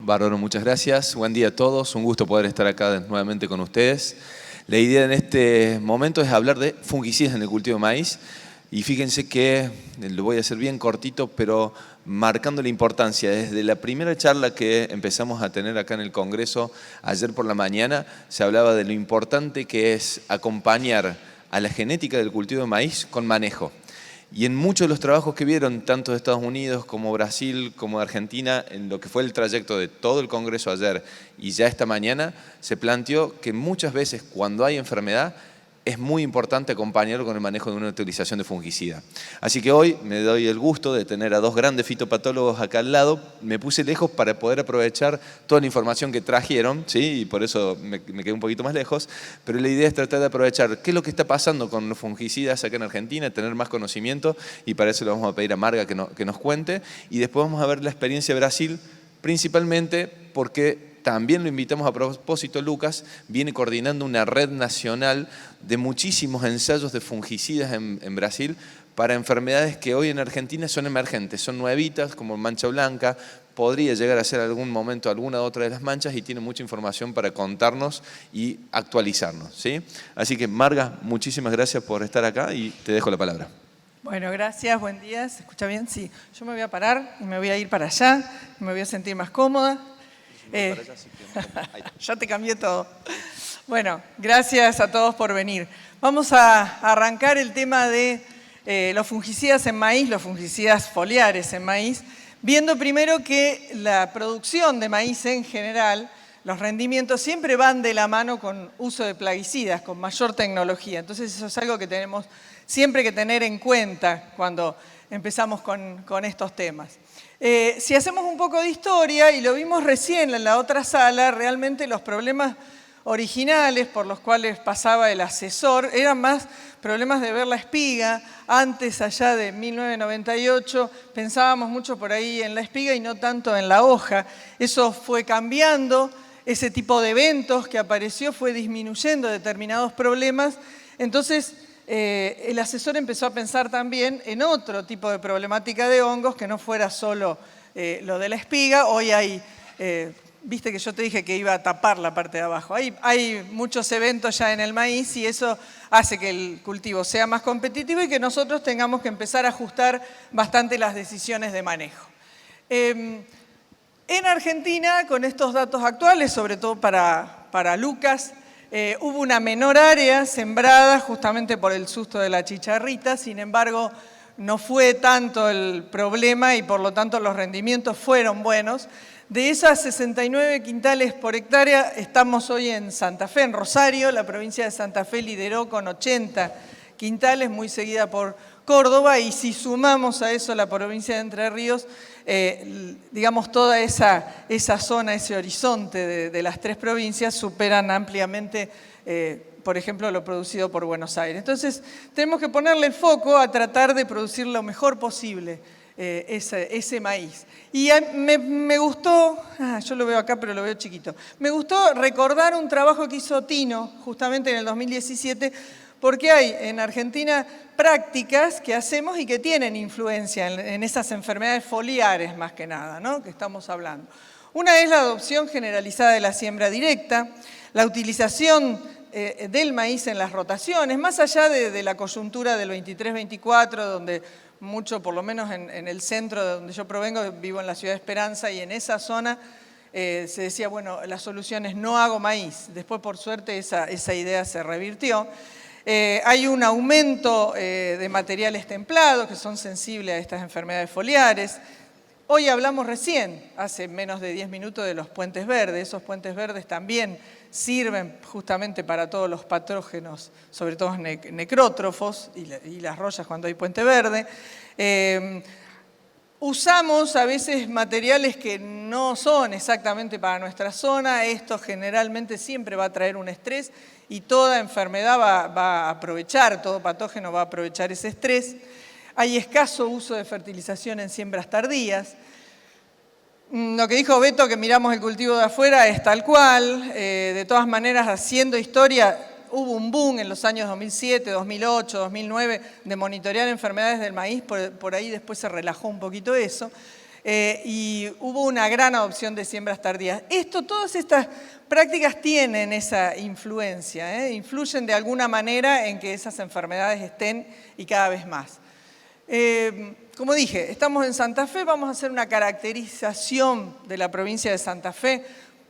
Bárbaro, muchas gracias. Buen día a todos. Un gusto poder estar acá nuevamente con ustedes. La idea en este momento es hablar de fungicidas en el cultivo de maíz. Y fíjense que lo voy a hacer bien cortito, pero marcando la importancia. Desde la primera charla que empezamos a tener acá en el Congreso ayer por la mañana, se hablaba de lo importante que es acompañar a la genética del cultivo de maíz con manejo. Y en muchos de los trabajos que vieron, tanto de Estados Unidos como Brasil, como de Argentina, en lo que fue el trayecto de todo el Congreso ayer y ya esta mañana, se planteó que muchas veces cuando hay enfermedad, es muy importante acompañarlo con el manejo de una utilización de fungicida. Así que hoy me doy el gusto de tener a dos grandes fitopatólogos acá al lado. Me puse lejos para poder aprovechar toda la información que trajeron, ¿sí? Y por eso me quedé un poquito más lejos. Pero la idea es tratar de aprovechar qué es lo que está pasando con los fungicidas acá en Argentina, tener más conocimiento, y para eso le vamos a pedir a Marga que nos cuente. Y después vamos a ver la experiencia de Brasil, principalmente porque también lo invitamos a propósito. Lucas viene coordinando una red nacional de muchísimos ensayos de fungicidas en Brasil para enfermedades que hoy en Argentina son emergentes, son nuevitas, como mancha blanca, podría llegar a ser algún momento alguna otra de las manchas, y tiene mucha información para contarnos y actualizarnos, ¿sí? Así que Marga, muchísimas gracias por estar acá y te dejo la palabra. Bueno, gracias, buen día. ¿Se escucha bien? Sí. Yo me voy a parar y me voy a ir para allá, me voy a sentir más cómoda. Ya te cambié todo. Bueno, gracias a todos por venir. Vamos a arrancar el tema de los fungicidas en maíz, los fungicidas foliares en maíz, viendo primero que la producción de maíz en general, los rendimientos siempre van de la mano con uso de plaguicidas, con mayor tecnología. Entonces eso es algo que tenemos siempre que tener en cuenta cuando empezamos con estos temas. Si hacemos un poco de historia, y lo vimos recién en la otra sala, realmente los problemas originales por los cuales pasaba el asesor eran más problemas de ver la espiga. Antes, allá de 1998, pensábamos mucho por ahí en la espiga y no tanto en la hoja. Eso fue cambiando, ese tipo de eventos que apareció fue disminuyendo determinados problemas. Entonces, el asesor empezó a pensar también en otro tipo de problemática de hongos que no fuera solo lo de la espiga. Hoy hay, viste que yo te dije que iba a tapar la parte de abajo. Hay muchos eventos ya en el maíz y eso hace que el cultivo sea más competitivo y que nosotros tengamos que empezar a ajustar bastante las decisiones de manejo. En Argentina, con estos datos actuales, sobre todo para Lucas, hubo una menor área sembrada justamente por el susto de la chicharrita. Sin embargo, no fue tanto el problema y por lo tanto los rendimientos fueron buenos. De esas 69 quintales por hectárea, estamos hoy en Santa Fe, en Rosario. La provincia de Santa Fe lideró con 80 quintales, muy seguida por Córdoba, y si sumamos a eso la provincia de Entre Ríos, digamos toda esa zona, ese horizonte de las tres provincias superan ampliamente, por ejemplo, lo producido por Buenos Aires. Entonces, tenemos que ponerle el foco a tratar de producir lo mejor posible ese maíz. Y me gustó, yo lo veo acá pero lo veo chiquito, me gustó recordar un trabajo que hizo Tino justamente en el 2017, porque hay en Argentina prácticas que hacemos y que tienen influencia en esas enfermedades foliares más que nada, ¿no?, que estamos hablando. Una es la adopción generalizada de la siembra directa, la utilización del maíz en las rotaciones, más allá de la coyuntura del 23-24, donde mucho, por lo menos en el centro de donde yo provengo, vivo en la ciudad de Esperanza, y en esa zona se decía, bueno, la solución es no hago maíz. Después, por suerte, esa idea se revirtió. Hay un aumento de materiales templados que son sensibles a estas enfermedades foliares. Hoy hablamos recién, hace menos de 10 minutos, de los puentes verdes. Esos puentes verdes también sirven justamente para todos los patógenos, sobre todo necrótrofos y las rollas cuando hay puente verde. Usamos a veces materiales que no son exactamente para nuestra zona. Esto generalmente siempre va a traer un estrés y toda enfermedad va a aprovechar, todo patógeno va a aprovechar ese estrés. Hay escaso uso de fertilización en siembras tardías. Lo que dijo Beto, que miramos el cultivo de afuera, es tal cual. De todas maneras, haciendo historia, hubo un boom en los años 2007, 2008, 2009 de monitorear enfermedades del maíz. Por ahí después se relajó un poquito eso. y hubo una gran adopción de siembras tardías. Todas estas prácticas tienen esa influencia, influyen de alguna manera en que esas enfermedades estén y cada vez más. Como dije, estamos en Santa Fe, vamos a hacer una caracterización de la provincia de Santa Fe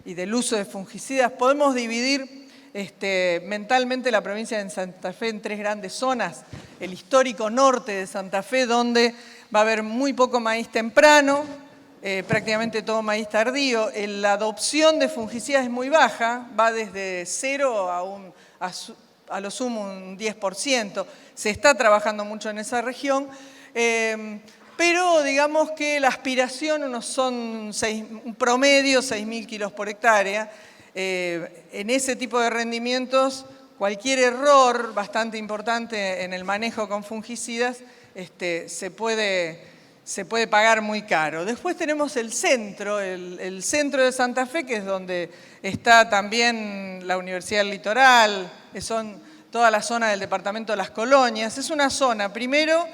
y del uso de fungicidas. Podemos dividir mentalmente la provincia de Santa Fe en 3 grandes zonas. El histórico norte de Santa Fe, donde va a haber muy poco maíz temprano, prácticamente todo maíz tardío. La adopción de fungicidas es muy baja, va desde 0 a lo sumo un 10%. Se está trabajando mucho en esa región, pero digamos que la aspiración son un promedio 6.000 kilos por hectárea. En ese tipo de rendimientos, cualquier error bastante importante en el manejo con fungicidas se puede pagar muy caro. Después tenemos el centro, el centro de Santa Fe, que es donde está también la Universidad del Litoral, que son toda la zona del departamento de Las Colonias. Es una zona, primero,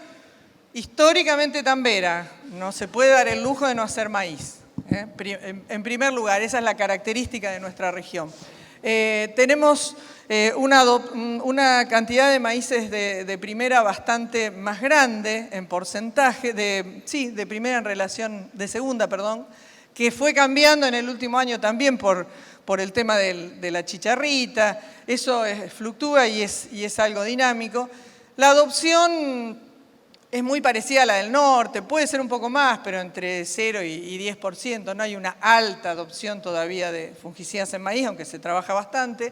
históricamente tambera, no se puede dar el lujo de no hacer maíz. En primer lugar, esa es la característica de nuestra región. Tenemos una cantidad de maíces de primera bastante más grande en porcentaje, de primera en relación, de segunda, perdón, que fue cambiando en el último año también por el tema de la chicharrita. Eso fluctúa y es algo dinámico. La adopción es muy parecida a la del norte, puede ser un poco más, pero entre 0 y 10%. No hay una alta adopción todavía de fungicidas en maíz, aunque se trabaja bastante.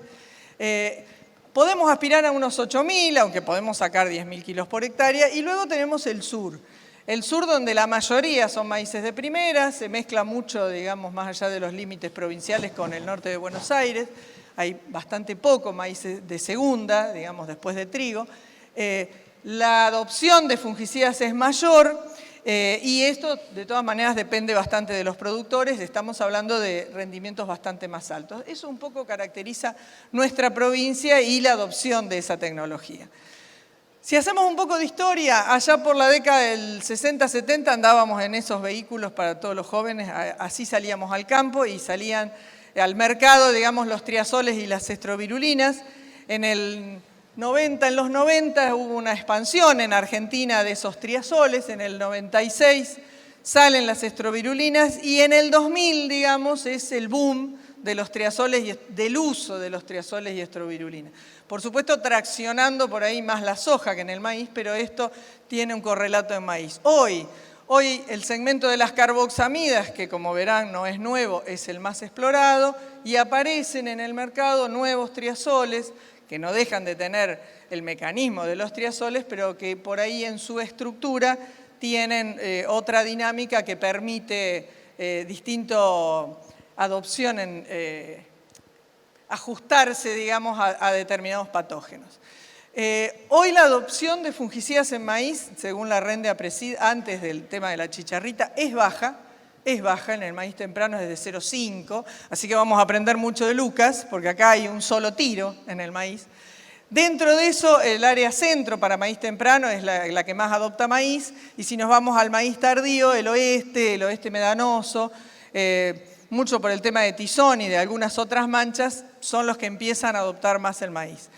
Podemos aspirar a unos 8.000, aunque podemos sacar 10.000 kilos por hectárea. Y luego tenemos el sur. El sur, donde la mayoría son maíces de primera, se mezcla mucho, digamos, más allá de los límites provinciales con el norte de Buenos Aires. Hay bastante poco maíces de segunda, digamos, después de trigo. La adopción de fungicidas es mayor y esto de todas maneras depende bastante de los productores. Estamos hablando de rendimientos bastante más altos. Eso un poco caracteriza nuestra provincia y la adopción de esa tecnología. Si hacemos un poco de historia, allá por la década del 60-70 andábamos en esos vehículos para todos los jóvenes, así salíamos al campo y salían al mercado, digamos, los triazoles y las estrovirulinas. En los 90 hubo una expansión en Argentina de esos triazoles, en el 96 salen las estrovirulinas y en el 2000, digamos, es el boom de los triazoles y del uso de los triazoles y estrovirulinas. Por supuesto, traccionando por ahí más la soja que en el maíz, pero esto tiene un correlato en maíz. Hoy el segmento de las carboxamidas, que como verán no es nuevo, es el más explorado y aparecen en el mercado nuevos triazoles que no dejan de tener el mecanismo de los triazoles, pero que por ahí en su estructura tienen otra dinámica que permite distinto adopción, ajustarse, digamos, a determinados patógenos. Hoy la adopción de fungicidas en maíz, según la REN de APRESID, antes del tema de la chicharrita, es baja en el maíz temprano, es de 0,5, así que vamos a aprender mucho de Lucas, porque acá hay un solo tiro en el maíz. Dentro de eso, el área centro para maíz temprano es la que más adopta maíz, y si nos vamos al maíz tardío, el oeste medanoso, mucho por el tema de tizón y de algunas otras manchas, son los que empiezan a adoptar más el maíz.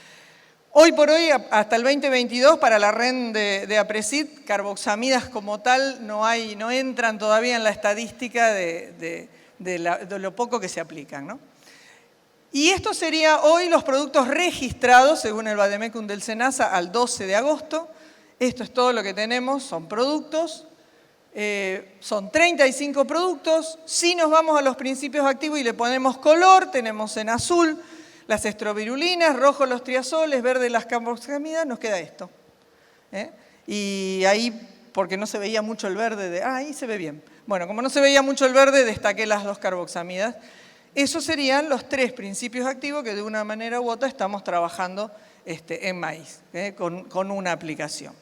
Hoy por hoy, hasta el 2022, para la REN de APRESID, carboxamidas como tal no entran todavía en la estadística de lo poco que se aplican, ¿no? Y esto sería hoy los productos registrados, según el Vademecum del SENASA, al 12 de agosto. Esto es todo lo que tenemos, son productos. Son 35 productos. Si nos vamos a los principios activos y le ponemos color, tenemos en azul las estrovirulinas, rojo los triazoles, verde las carboxamidas, nos queda esto. Y ahí, porque no se veía mucho el verde, ahí se ve bien. Bueno, como no se veía mucho el verde, destaqué las 2 carboxamidas. Esos serían los 3 principios activos que de una manera u otra estamos trabajando en maíz, con una aplicación.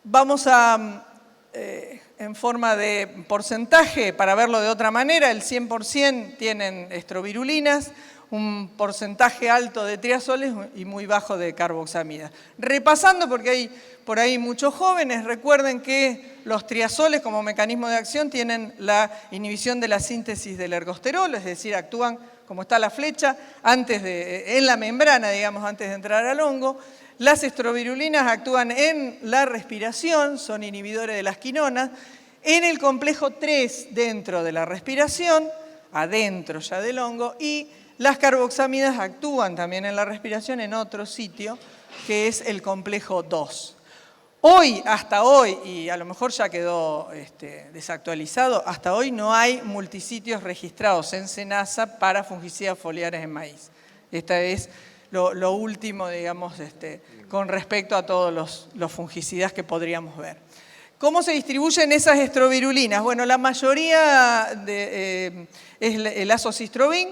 Vamos a en forma de porcentaje, para verlo de otra manera, el 100% tienen estrovirulinas, un porcentaje alto de triazoles y muy bajo de carboxamidas. Repasando, porque hay por ahí muchos jóvenes, recuerden que los triazoles como mecanismo de acción tienen la inhibición de la síntesis del ergosterol, es decir, actúan como está la flecha, en la membrana, digamos, antes de entrar al hongo. Las estrovirulinas actúan en la respiración, son inhibidores de las quinonas, en el complejo 3 dentro de la respiración, adentro ya del hongo, y las carboxamidas actúan también en la respiración en otro sitio, que es el complejo 2. Hoy, hasta hoy, y a lo mejor ya quedó desactualizado, hasta hoy no hay multisitios registrados en SENASA para fungicidas foliares en maíz. Esta es lo último, digamos, con respecto a todos los fungicidas que podríamos ver. ¿Cómo se distribuyen esas estrovirulinas? Bueno, la mayoría es el azocistrobin.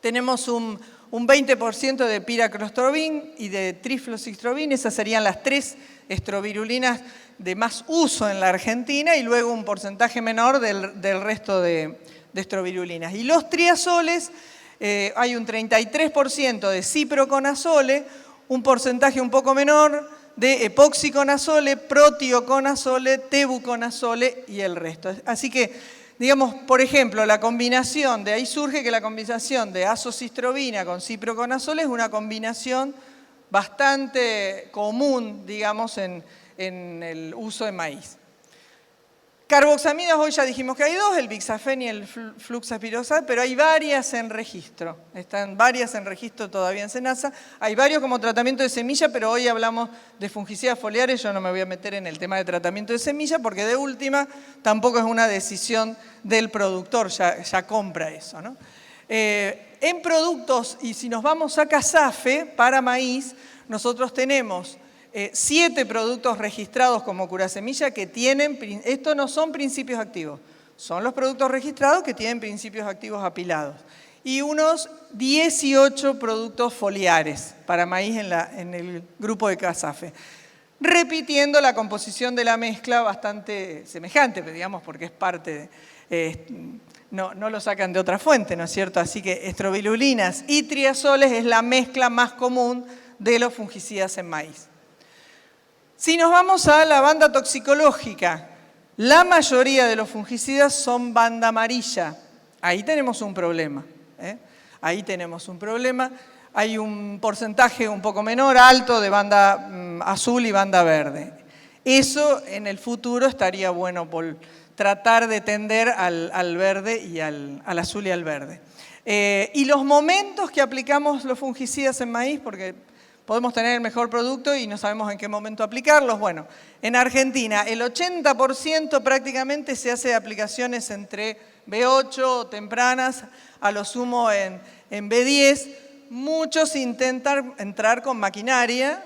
Tenemos un 20% de piraclostrobin y de trifloxystrobin. Esas serían las 3 estrovirulinas de más uso en la Argentina, y luego un porcentaje menor del resto de estrovirulinas. Y los triazoles, hay un 33% de ciproconazole, un porcentaje un poco menor de epoxiconazole, protioconazole, tebuconazole y el resto. Así que, digamos, por ejemplo, la combinación, de ahí surge que la combinación de azocistrobina con ciproconazole es una combinación bastante común, digamos, en el uso de maíz. Carboxamidas, hoy ya dijimos que hay 2, el bixafen y el fluxapirosal, pero hay varias en registro. Están varias en registro todavía en SENASA. Hay varios como tratamiento de semilla, pero hoy hablamos de fungicidas foliares. Yo no me voy a meter en el tema de tratamiento de semilla, porque de última tampoco es una decisión del productor, ya compra eso, ¿no? En productos, y si nos vamos a CASAFE, para maíz, nosotros tenemos 7 productos registrados como curasemilla que tienen, esto no son principios activos, son los productos registrados que tienen principios activos apilados. Y unos 18 productos foliares para maíz en el grupo de CASAFE. Repitiendo la composición de la mezcla bastante semejante, digamos, porque es parte de... no lo sacan de otra fuente, ¿no es cierto? Así que estrovirulinas y triazoles es la mezcla más común de los fungicidas en maíz. Si nos vamos a la banda toxicológica, la mayoría de los fungicidas son banda amarilla. Ahí tenemos un problema. Ahí tenemos un problema. Hay un porcentaje un poco menor, alto, de banda azul y banda verde. Eso en el futuro estaría bueno por tratar de tender al verde y al azul y al verde. Y los momentos que aplicamos los fungicidas en maíz, porque podemos tener el mejor producto y no sabemos en qué momento aplicarlos. Bueno, en Argentina el 80% prácticamente se hace de aplicaciones entre B8 tempranas, a lo sumo en B10. Muchos intentan entrar con maquinaria.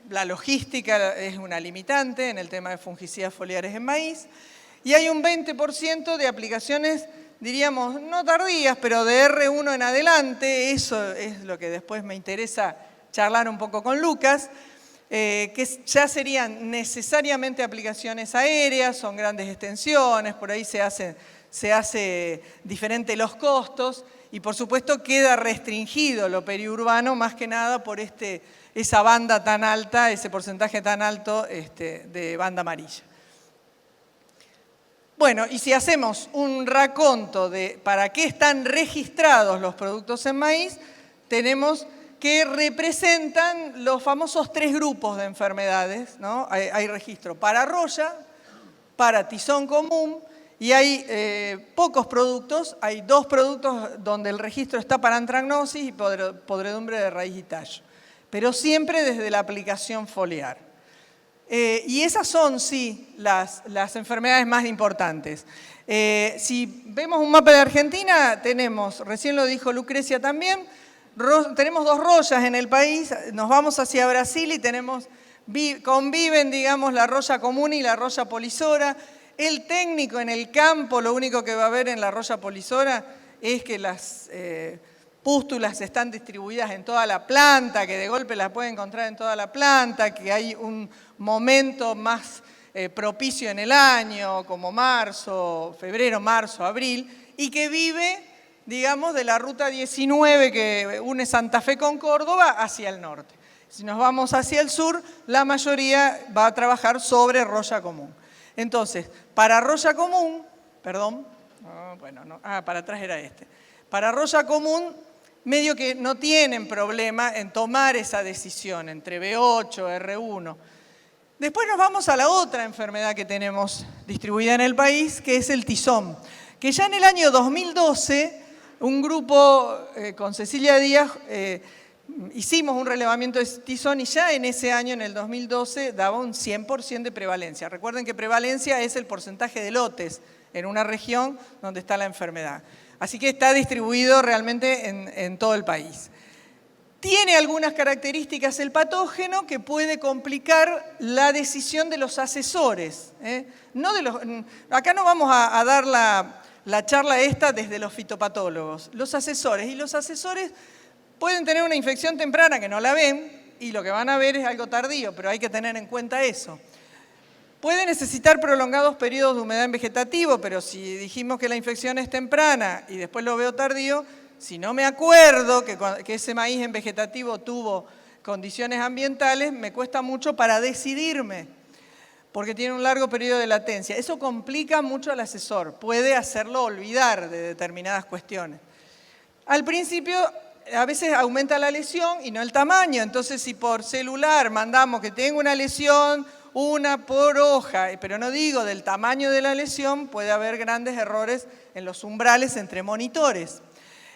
La logística es una limitante en el tema de fungicidas foliares en maíz. Y hay un 20% de aplicaciones, diríamos, no tardías, pero de R1 en adelante. Eso es lo que después me interesa charlar un poco con Lucas, que ya serían necesariamente aplicaciones aéreas, son grandes extensiones, por ahí se hace diferente los costos, y por supuesto queda restringido lo periurbano, más que nada por esa banda tan alta, ese porcentaje tan alto de banda amarilla. Bueno, y si hacemos un raconto de para qué están registrados los productos en maíz, tenemos que representan los famosos 3 grupos de enfermedades, ¿no? Hay registro para roya, para tizón común, y hay pocos productos, hay 2 productos donde el registro está para antragnosis y podredumbre de raíz y tallo, pero siempre desde la aplicación foliar. Y esas son, sí, las enfermedades más importantes. Si vemos un mapa de Argentina, tenemos, recién lo dijo Lucrecia también, tenemos 2 royas en el país, nos vamos hacia Brasil y conviven, digamos, la roya común y la roya polisora. El técnico en el campo, lo único que va a ver en la roya polisora es que las pústulas están distribuidas en toda la planta, que de golpe las puede encontrar en toda la planta, que hay un momento más propicio en el año, como marzo, febrero, marzo, abril, y que vive, digamos, de la ruta 19 que une Santa Fe con Córdoba hacia el norte. Si nos vamos hacia el sur, la mayoría va a trabajar sobre Roya Común. Entonces, para Roya Común, perdón, para atrás era este. Para Roya Común, medio que no tienen problema en tomar esa decisión entre B8, R1. Después nos vamos a la otra enfermedad que tenemos distribuida en el país, que es el tizón, que ya en el año 2012, un grupo con Cecilia Díaz, hicimos un relevamiento de tizón y ya en ese año, en el 2012, daba un 100% de prevalencia. Recuerden que prevalencia es el porcentaje de lotes en una región donde está la enfermedad. Así que está distribuido realmente en todo el país. Tiene algunas características el patógeno que puede complicar la decisión de los asesores. Acá no vamos a dar la charla esta desde los fitopatólogos. Los asesores. Y los asesores pueden tener una infección temprana que no la ven y lo que van a ver es algo tardío, pero hay que tener en cuenta eso. Puede necesitar prolongados periodos de humedad en vegetativo, pero si dijimos que la infección es temprana y después lo veo tardío, si no me acuerdo que ese maíz en vegetativo tuvo condiciones ambientales, me cuesta mucho para decidirme, porque tiene un largo periodo de latencia. Eso complica mucho al asesor, puede hacerlo olvidar de determinadas cuestiones. Al principio, a veces aumenta la lesión y no el tamaño, entonces si por celular mandamos que tenga una lesión, una por hoja, pero no digo del tamaño de la lesión, puede haber grandes errores en los umbrales entre monitores.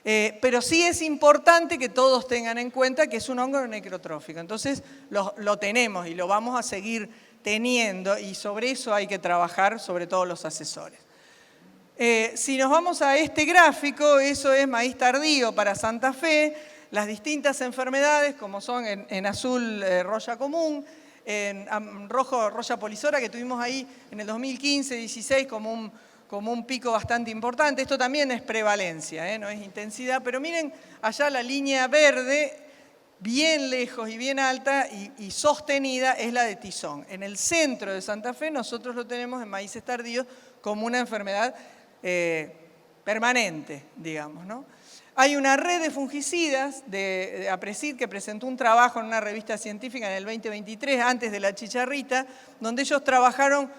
Pero sí es importante que todos tengan en cuenta que es un hongo necrotrófico. Entonces lo tenemos y lo vamos a seguir teniendo y sobre eso hay que trabajar, sobre todo los asesores. Si nos vamos a este gráfico, eso es maíz tardío para Santa Fe, las distintas enfermedades como son en azul Roya Común, en rojo Roya Polisora que tuvimos ahí en el 2015-16 como un pico bastante importante. Esto también es prevalencia, no es intensidad, pero miren allá la línea verde, bien lejos y bien alta y sostenida, es la de tizón. En el centro de Santa Fe nosotros lo tenemos en maíces tardíos como una enfermedad permanente, digamos, ¿no? Hay una red de fungicidas de APRESID que presentó un trabajo en una revista científica en el 2023, antes de la chicharrita, donde ellos trabajaron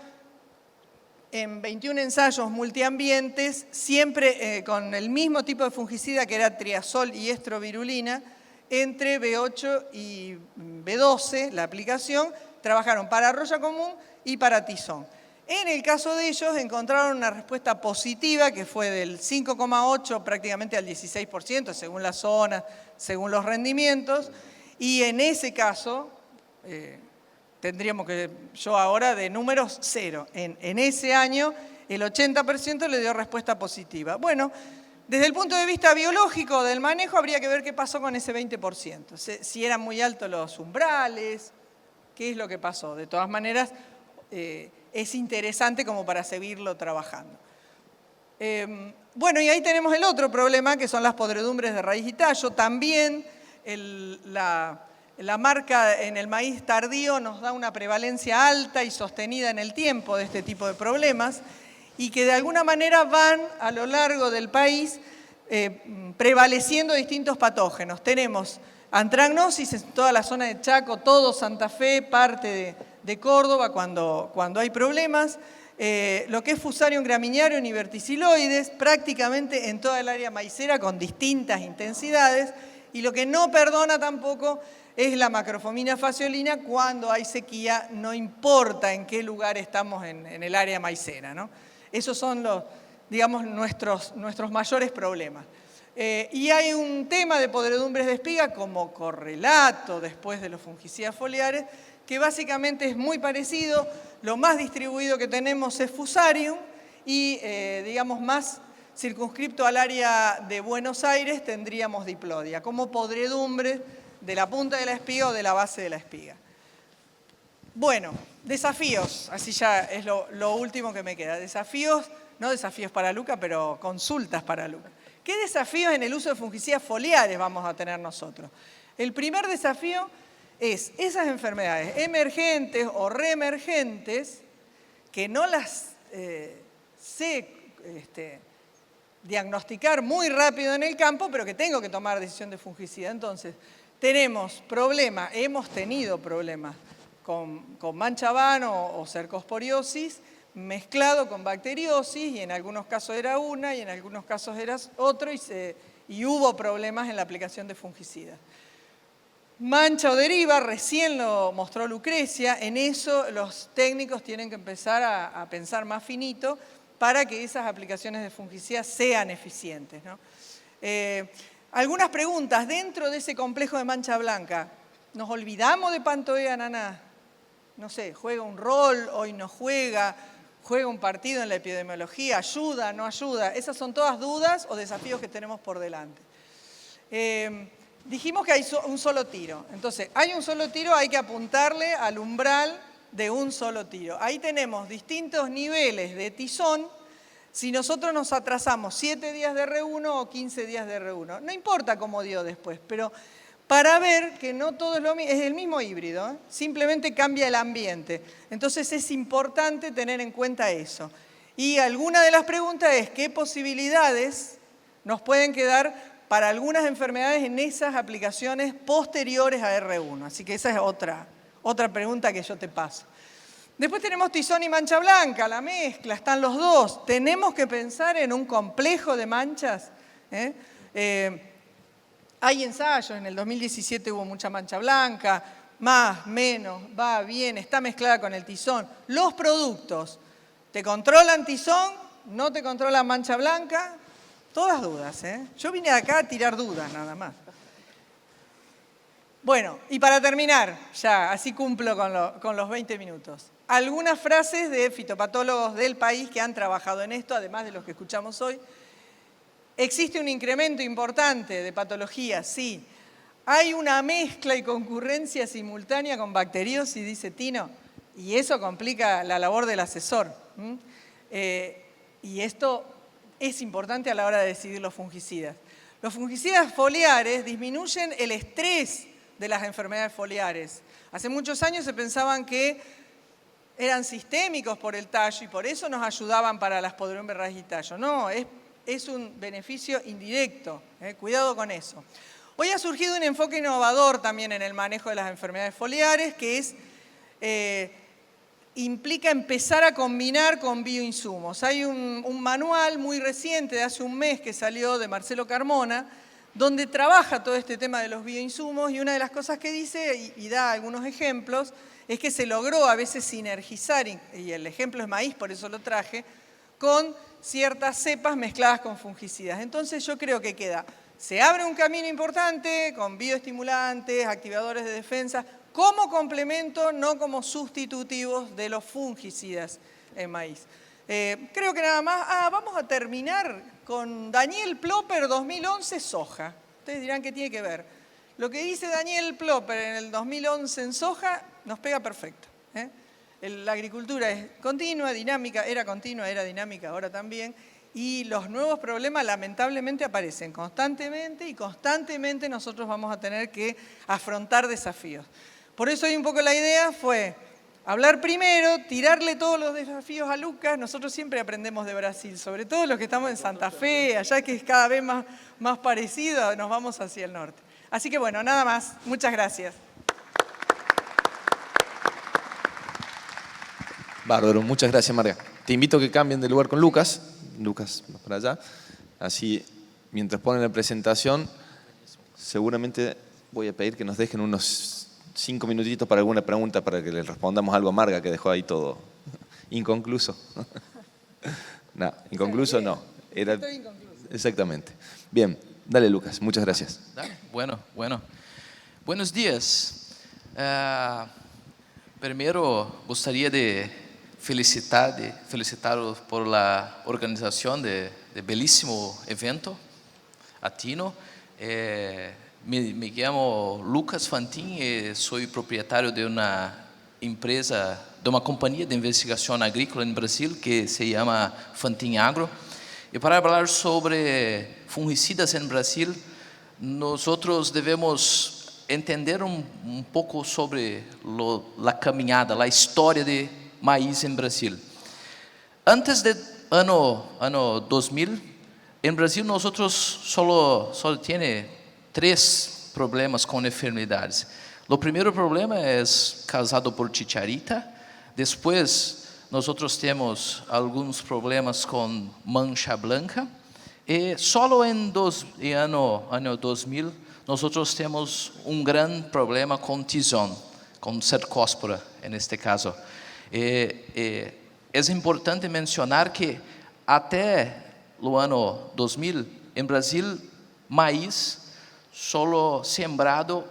en 21 ensayos multiambientes, siempre con el mismo tipo de fungicida que era triazol y estrovirulina, entre B8 y B12, la aplicación, trabajaron para Roya Común y para tizón. En el caso de ellos encontraron una respuesta positiva que fue del 5,8 prácticamente al 16%, según la zona, según los rendimientos, y en ese caso tendríamos que, yo ahora de números 0, en ese año el 80% le dio respuesta positiva. Bueno, desde el punto de vista biológico del manejo habría que ver qué pasó con ese 20%, si eran muy altos los umbrales, qué es lo que pasó. De todas maneras, es interesante como para seguirlo trabajando. Bueno, y ahí tenemos el otro problema, que son las podredumbres de raíz y tallo. También la marca en el maíz tardío nos da una prevalencia alta y sostenida en el tiempo de este tipo de problemas y que de alguna manera van a lo largo del país prevaleciendo distintos patógenos. Tenemos antragnosis en toda la zona de Chaco, todo Santa Fe, parte de Córdoba cuando hay problemas. Lo que es Fusarium graminearium y verticiloides, prácticamente en toda el área maicera con distintas intensidades. Y lo que no perdona tampoco es la macrofomina faciolina cuando hay sequía, no importa en qué lugar estamos en el área maicera, ¿no? Esos son digamos, nuestros mayores problemas. Y hay un tema de podredumbres de espiga como correlato después de los fungicidas foliares, que básicamente es muy parecido. Lo más distribuido que tenemos es Fusarium y, digamos, más circunscripto al área de Buenos Aires tendríamos Diplodia, como podredumbre de la punta de la espiga o de la base de la espiga. Bueno, desafíos, así ya es lo último que me queda. Desafíos, no desafíos para Luca, pero consultas para Luca. ¿Qué desafíos en el uso de fungicidas foliares vamos a tener nosotros? El primer desafío es esas enfermedades emergentes o reemergentes que no las sé diagnosticar muy rápido en el campo, pero que tengo que tomar decisión de fungicida. Entonces, hemos tenido problemas con mancha vano o cercosporiosis mezclado con bacteriosis, y en algunos casos era una y en algunos casos era otro, y hubo problemas en la aplicación de fungicidas. Mancha o deriva, recién lo mostró Lucrecia, en eso los técnicos tienen que empezar a pensar más finito para que esas aplicaciones de fungicidas sean eficientes, ¿no? Algunas preguntas dentro de ese complejo de mancha blanca. ¿Nos olvidamos de Pantoea naná? No sé, ¿juega un rol? ¿Hoy no juega? ¿Juega un partido en la epidemiología? ¿Ayuda? ¿No ayuda? Esas son todas dudas o desafíos que tenemos por delante. Dijimos que hay un solo tiro. Entonces, hay un solo tiro, hay que apuntarle al umbral de un solo tiro. Ahí tenemos distintos niveles de tizón. Si nosotros nos atrasamos 7 días de R1 o 15 días de R1, no importa cómo dio después, pero para ver que no todo es el mismo híbrido, ¿eh? Simplemente cambia el ambiente. Entonces es importante tener en cuenta eso. Y alguna de las preguntas es, ¿qué posibilidades nos pueden quedar para algunas enfermedades en esas aplicaciones posteriores a R1? Así que esa es otra pregunta que yo te paso. Después tenemos tizón y mancha blanca, la mezcla, están los dos. Tenemos que pensar en un complejo de manchas, ¿eh? Hay ensayos, en el 2017 hubo mucha mancha blanca, más, menos, va, bien, está mezclada con el tizón. Los productos, ¿te controlan tizón? ¿No te controlan mancha blanca? Todas dudas, ¿eh? Yo vine acá a tirar dudas nada más. Bueno, y para terminar, ya, así cumplo con los 20 minutos. Algunas frases de fitopatólogos del país que han trabajado en esto, además de los que escuchamos hoy. ¿Existe un incremento importante de patologías? Sí. ¿Hay una mezcla y concurrencia simultánea con bacteriosis, dice Tino? Y eso complica la labor del asesor. Y esto es importante a la hora de decidir los fungicidas. Los fungicidas foliares disminuyen el estrés de las enfermedades foliares. Hace muchos años se pensaban que eran sistémicos por el tallo y por eso nos ayudaban para las podredombres raíz y tallo. No, es un beneficio indirecto. Cuidado con eso. Hoy ha surgido un enfoque innovador también en el manejo de las enfermedades foliares, que implica empezar a combinar con bioinsumos. Hay un manual muy reciente, de hace un mes, que salió de Marcelo Carmona, donde trabaja todo este tema de los bioinsumos, y una de las cosas que dice, y da algunos ejemplos, es que se logró a veces sinergizar, y el ejemplo es maíz, por eso lo traje, con ciertas cepas mezcladas con fungicidas. Entonces yo creo que se abre un camino importante con bioestimulantes, activadores de defensa, como complemento, no como sustitutivos de los fungicidas en maíz. Creo que nada más. Vamos a terminar con Daniel Plopper 2011 soja. Ustedes dirán qué tiene que ver. Lo que dice Daniel Plopper en el 2011 en soja nos pega perfecto. La agricultura es continua, dinámica, era dinámica, ahora también. Y los nuevos problemas lamentablemente aparecen constantemente, y constantemente nosotros vamos a tener que afrontar desafíos. Por eso hoy un poco la idea fue hablar primero, tirarle todos los desafíos a Lucas. Nosotros siempre aprendemos de Brasil, sobre todo los que estamos en Santa Fe, allá que es cada vez más parecido, nos vamos hacia el norte. Así que bueno, nada más. Muchas gracias. Bárbaro, muchas gracias, María. Te invito a que cambien de lugar con Lucas. Lucas, para allá. Así, mientras ponen la presentación, seguramente voy a pedir que nos dejen unos 5 minutitos para alguna pregunta, para que le respondamos algo a Marga, que dejó ahí todo inconcluso. No, inconcluso no. Estoy inconcluso. Exactamente. Bien, dale, Lucas. Muchas gracias. Bueno. Buenos días. Primero, gostaria de felicitarlos por la organización de belísimo evento, a Tino. Me llamo Lucas Fantin e soy propietario de una empresa, de uma companhia de investigação agrícola em Brasil que se chama Fantin Agro. E para falar sobre fungicidas em Brasil, nós devemos entender pouco sobre a caminhada, a história de maíz em Brasil. Antes de ano 2000, em Brasil nosotros solo tiene 3 problemas com enfermedades. O primeiro problema é causado por chicharita. Depois, nosotros temos alguns problemas com mancha blanca. E solo em ano 2000, nosotros temos grande problema com tizón, com cercospora, neste caso. É importante mencionar que até o ano 2000, em Brasil, maíz solo sembrado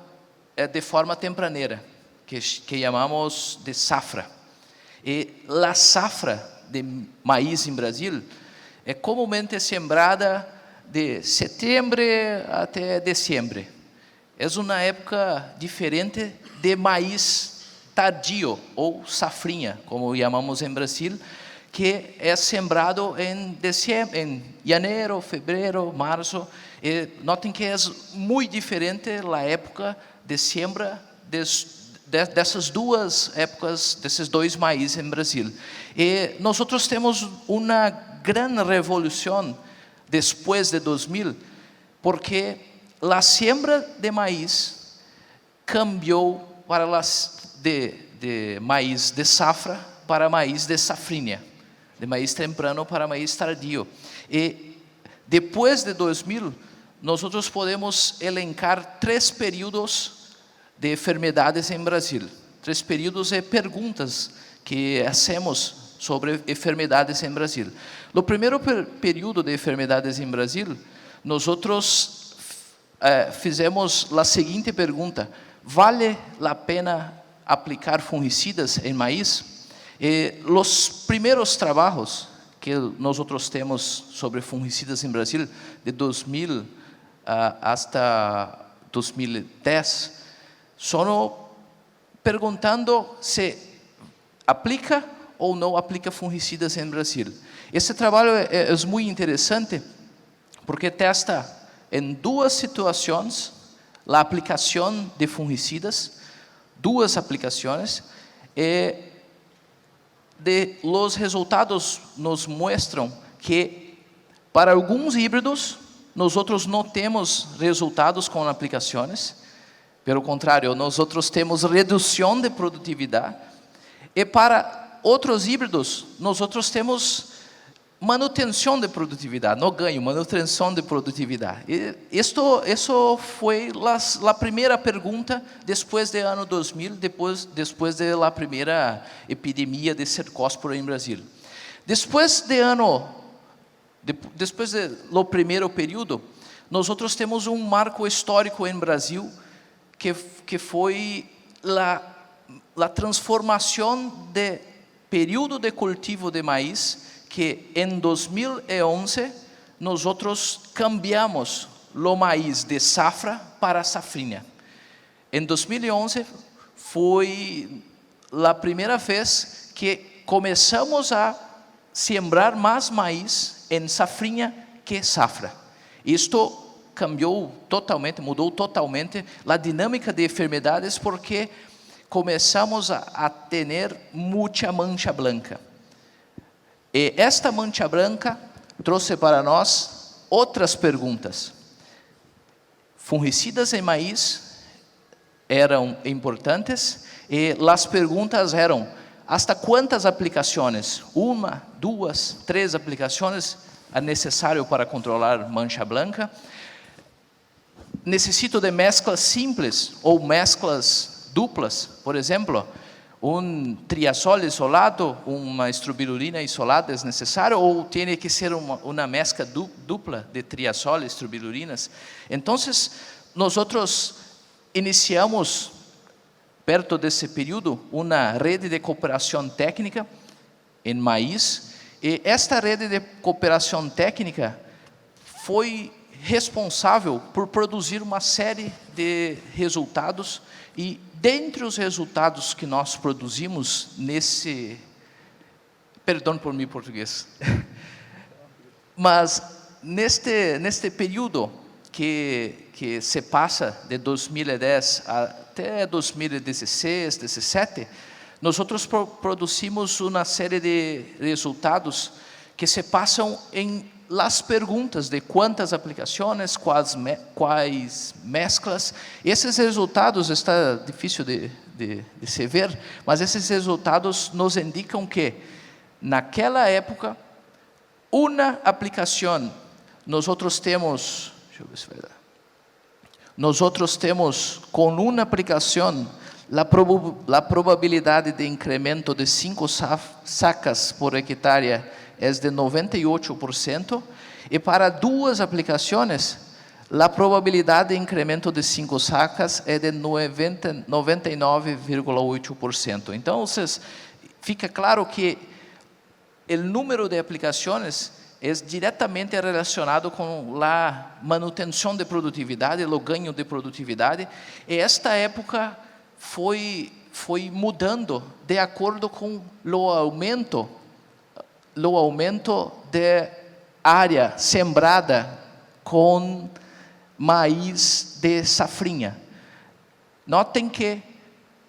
de forma tempraneira, que chamamos de safra. E a safra de maíz em Brasil é comumente sembrada de setembro até dezembro. É uma época diferente de maíz tardio ou safrinha, como chamamos em Brasil, que é sembrado em janeiro, fevereiro, março. E notem que é muito diferente a época de siembra dessas duas épocas, desses 2 maízes em Brasil. E nós temos uma grande revolução depois de 2000, porque a siembra de maíz cambiou para de maíz de safra para maíz de safrinha, de maíz temprano para maíz tardio. E depois de 2000, nós podemos elencar 3 períodos de enfermedades em Brasil. 3 períodos de perguntas que hacemos sobre enfermedades em Brasil. No primeiro período de enfermedades em Brasil, nós fizemos a seguinte pergunta: vale a pena aplicar fungicidas em maíz? Os primeiros trabalhos que nós temos sobre fungicidas em Brasil, de 2000 hasta 2010, são perguntando se aplica ou não aplica fungicidas em Brasil. Esse trabalho é muito interessante porque testa em 2 situações a aplicação de fungicidas, 2 aplicações, e os resultados nos mostram que para alguns híbridos nós não temos resultados com aplicações. Pelo contrário, nós temos redução de produtividade. E para outros híbridos, nós temos manutenção de produtividade, não ganho, manutenção de produtividade. E isso foi a primeira pergunta depois do ano 2000, depois da primeira epidemia de cercospora em Brasil. Depois do primeiro período, nós temos marco histórico em Brasil, que foi a transformação de período de cultivo de maíz, que em 2011 nós cambiamos o maíz de safra para safrinha. Em 2011 foi a primeira vez que começamos a sembrar mais maíz em safrinha que safra. Isto mudou totalmente a dinâmica de enfermedades, porque começamos a ter muita mancha blanca. E esta mancha branca trouxe para nós outras perguntas. Fungicidas em maíz eram importantes e as perguntas eram: hasta quantas aplicações? 1, 2, 3 aplicações é necessário para controlar mancha blanca? Necessito de mesclas simples ou mesclas duplas? Por exemplo, triazol isolado, uma estrobilurina isolada é necessário, ou tem que ser uma mescla dupla de triazol e estrobilurinas? Então, nós iniciamos, perto desse período, uma rede de cooperação técnica em maíz, e esta rede de cooperação técnica foi responsável por produzir uma série de resultados. E dentre os resultados que nós produzimos perdão por mim português, mas neste período que se passa de 2010 até 2016, 2017, nós produzimos uma série de resultados que se passam em las perguntas de quantas aplicações, quais mesclas. Esses resultados, está difícil de se ver, mas esses resultados nos indicam que, naquela época, uma aplicação, nós temos, deixa eu ver se vai dar. Nós temos, com uma aplicação, a probabilidade de incremento de 5 sacas por hectare é de 98%, e para 2 aplicações, a probabilidade de incremento de 5 sacas é de 99,8%. Então, fica claro que o número de aplicações é diretamente relacionado com a manutenção de produtividade, o ganho de produtividade, e esta época foi mudando de acordo com o aumento de área sembrada com maíz de safrinha. Notem que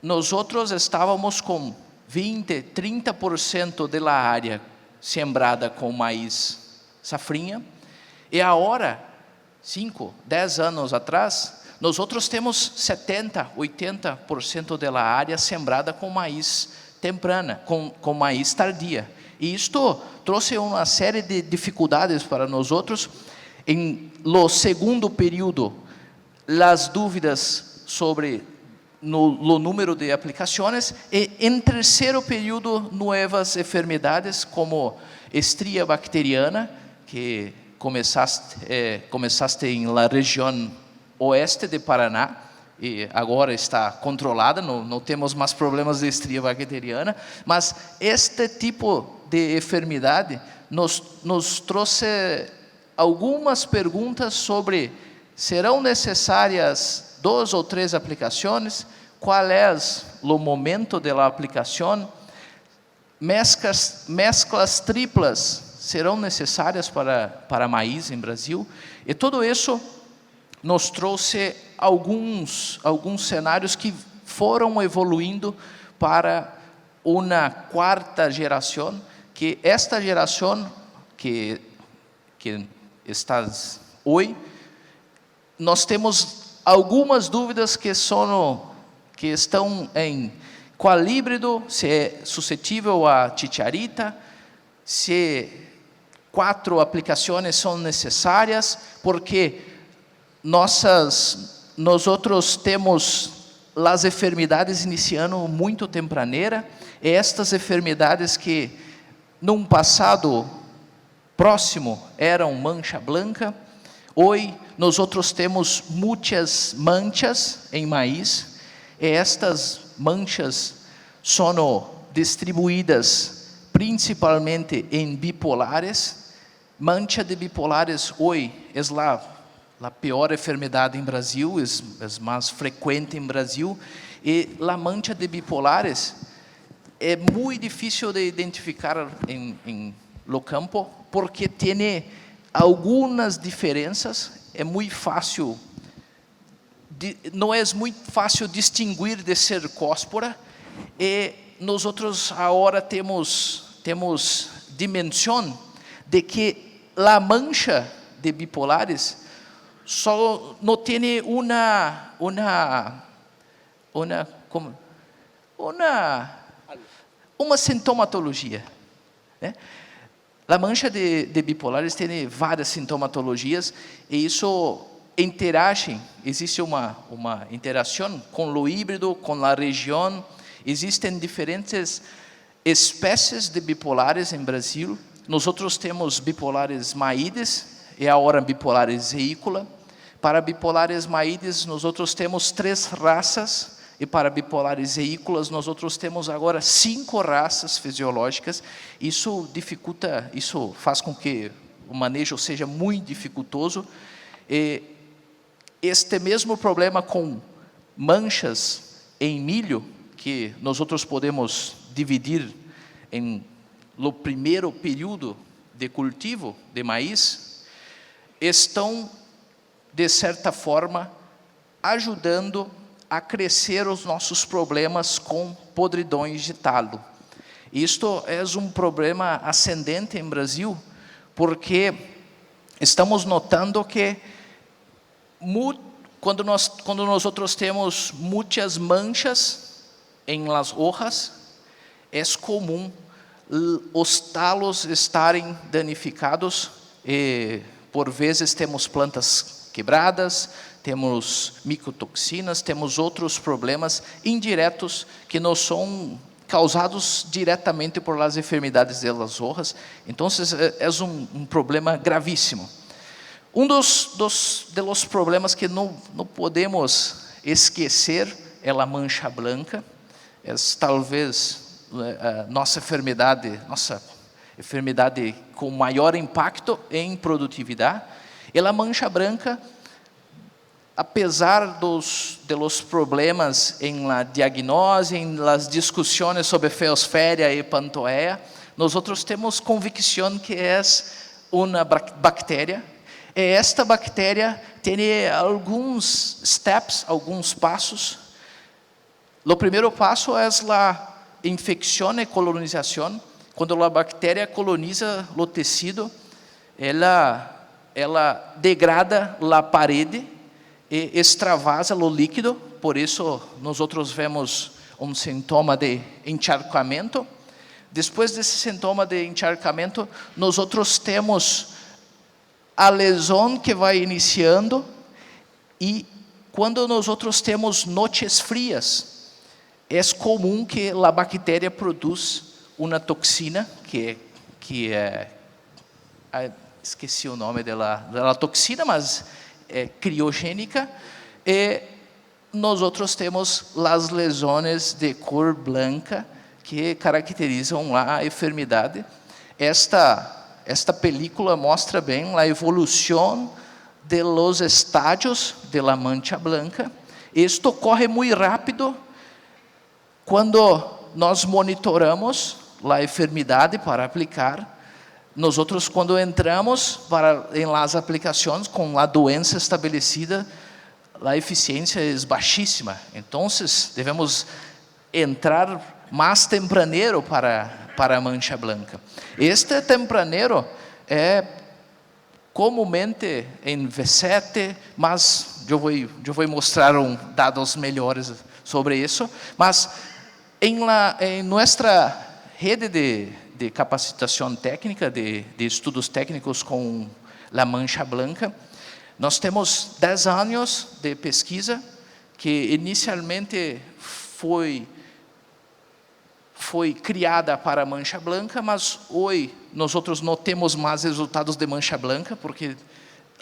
nós estávamos com 20, 30% da área sembrada com maíz safrinha, e agora, 5, 10 anos atrás, nós temos 70, 80% da área sembrada com maíz temprana, com maíz tardia. E isto trouxe uma série de dificuldades para nós. Em lo segundo período, as dúvidas sobre o número de aplicações, e em terceiro período, novas enfermidades como estria bacteriana, que começaste na região oeste de Paraná, e agora está controlada, não temos mais problemas de estria bacteriana, mas este tipo de enfermidade nos trouxe algumas perguntas sobre: serão necessárias 2 ou 3 aplicações? Qual é o momento da aplicação? Mesclas triplas serão necessárias para maíz em Brasil? E tudo isso nos trouxe alguns cenários que foram evoluindo para uma quarta geração, que esta geração que está hoje, nós temos algumas dúvidas que estão em qual híbrido, se é suscetível a chicharita, se 4 aplicações são necessárias, porque nós temos as enfermidades iniciando muito tempraneira, e estas enfermidades que, num passado próximo, eram mancha branca, hoje nós temos muitas manchas em maíz, e estas manchas são distribuídas principalmente em bipolares. Mancha de bipolares hoje é a pior enfermidade em Brasil, é mais frequente em Brasil, e a mancha de bipolares é muito difícil de identificar em lo campo, porque tem algumas diferenças, não é muito fácil distinguir de cercóspora, e nós agora temos dimensão de que a mancha de bipolares só não tem uma sintomatologia, né? A mancha de bipolares tem várias sintomatologias, e isso existe uma interação com o híbrido, com a região. Existem diferentes espécies de bipolares em Brasil. Nós temos bipolares maídes e agora bipolares zeícola. Para bipolares maídes, nós temos 3 raças, e para bipolares zeícolas, nós temos agora 5 raças fisiológicas. Isso faz com que o manejo seja muito dificultoso. E este mesmo problema com manchas em milho, que nós podemos dividir em no primeiro período de cultivo de maíz, estão, de certa forma, ajudando a crescer os nossos problemas com podridões de talo. Isto é problema ascendente em Brasil, porque estamos notando que quando nós temos muitas manchas em las hojas, é comum os talos estarem danificados e por vezes temos plantas quebradas, temos micotoxinas, temos outros problemas indiretos que não são causados diretamente por las enfermidades de las hojas. Então, é problema gravíssimo. De los problemas que não podemos esquecer é a mancha branca. É talvez nossa enfermidade com maior impacto em produtividade. E a mancha branca, apesar de los problemas em la diagnose, em las discussões sobre feosféria e pantoea, nós temos convicção que é uma bactéria. E esta bactéria tem alguns steps, alguns passos. O primeiro passo é a infecção e colonização. Quando a bactéria coloniza o tecido, ela degrada a parede e extravasa o líquido. Por isso, nós vemos sintoma de encharcamento. Depois desse sintoma de encharcamento, nós temos a lesão que vai iniciando, e quando nós temos noites frias, é comum que a bactéria produza uma toxina, que é esqueci o nome da toxina, mas é criogênica, e nós temos as lesões de cor branca, que caracterizam a enfermidade. Esta película mostra bem a evolução de los estádios de la mancha blanca. Isto ocorre muito rápido quando nós monitoramos a enfermidade para aplicar. Nós quando entramos em las aplicações com a doença estabelecida, a eficiência é baixíssima. Então, devemos entrar mais tempraneiro para a mancha blanca. Este tempraneiro é comumente em V7, mas eu vou mostrar dados melhores sobre isso. Mas em nossa rede de capacitação técnica, de estudos técnicos com a mancha blanca, nós temos 10 anos de pesquisa, que inicialmente foi criada para a mancha branca, mas hoje nós não temos mais resultados de mancha branca, porque